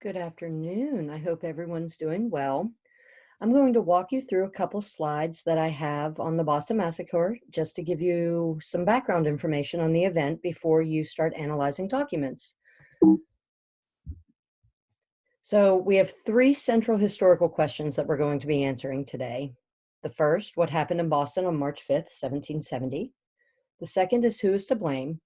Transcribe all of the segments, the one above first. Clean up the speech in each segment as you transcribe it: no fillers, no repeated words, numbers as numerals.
Good afternoon. I hope everyone's doing well. I'm going to walk you through a couple slides that I have on the Boston Massacre just to give you some background information on the event before you start analyzing documents. So we have three central historical questions that we're going to be answering today. The first, what happened in Boston on March 5th, 1770? The second is who is to blame?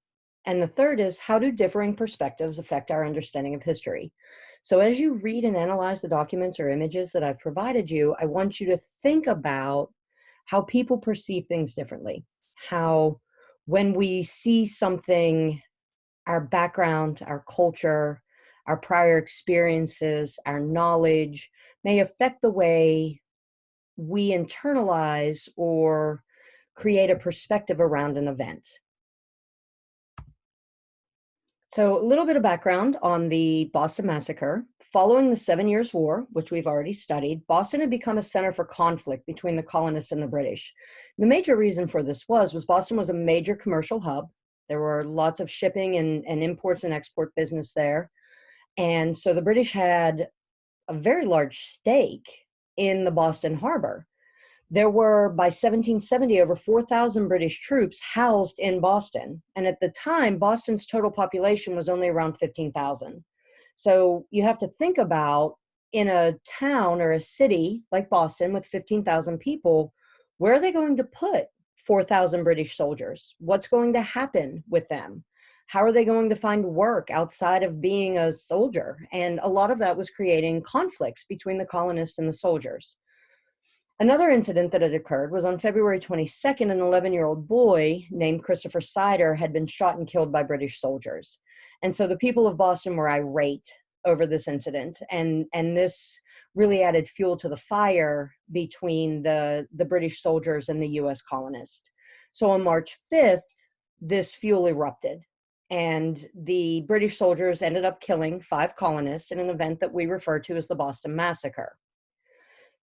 And the third is how do differing perspectives affect our understanding of history? So as you read and analyze the documents or images that I've provided you, I want you to think about how people perceive things differently. How when we see something, our background, our culture, our prior experiences, our knowledge may affect the way we internalize or create a perspective around an event. So, a little bit of background on the Boston Massacre. Following the 7 Years' War, which we've already studied, Boston had become a center for conflict between the colonists and the British. The major reason for this was Boston was a major commercial hub. There were lots of shipping and imports and export business there. And so the British had a very large stake in the Boston harbor. There were, by 1770, over 4,000 British troops housed in Boston. And at the time, Boston's total population was only around 15,000. So you have to think about in a town or a city like Boston with 15,000 people, where are they going to put 4,000 British soldiers? What's going to happen with them? How are they going to find work outside of being a soldier? And a lot of that was creating conflicts between the colonists and the soldiers. Another incident that had occurred was on February 22nd, an 11-year-old boy named Christopher Sider had been shot and killed by British soldiers. And so the people of Boston were irate over this incident, and this really added fuel to the fire between the British soldiers and the US colonists. So on March 5th, this fuel erupted, and the British soldiers ended up killing 5 colonists in an event that we refer to as the Boston Massacre.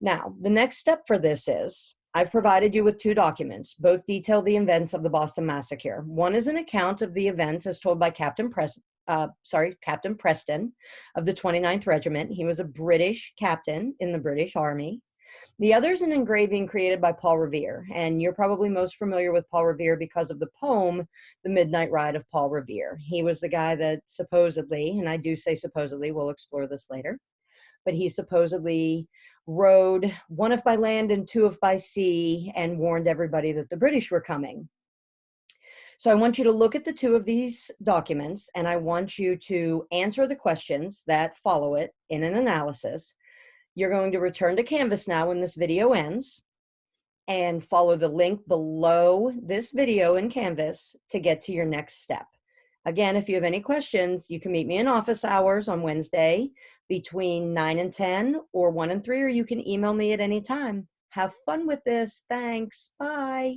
Now, the next step for this is I've provided you with 2 documents. Both detail the events of the Boston Massacre. One is an account of the events as told by Captain Preston of the 29th Regiment. He was a British captain in the British Army. The other is an engraving created by Paul Revere, and you're probably most familiar with Paul Revere because of the poem, The Midnight Ride of Paul Revere. He was the guy that supposedly, and I do say supposedly, we'll explore this later, but he supposedly rode 1 if by land and 2 if by sea and warned everybody that the British were coming. So I want you to look at the 2 of these documents, and I want you to answer the questions that follow it in an analysis. You're going to return to Canvas now when this video ends and follow the link below this video in Canvas to get to your next step. Again, if you have any questions, you can meet me in office hours on Wednesday between 9 and 10 or 1 and 3, or you can email me at any time. Have fun with this. Thanks. Bye.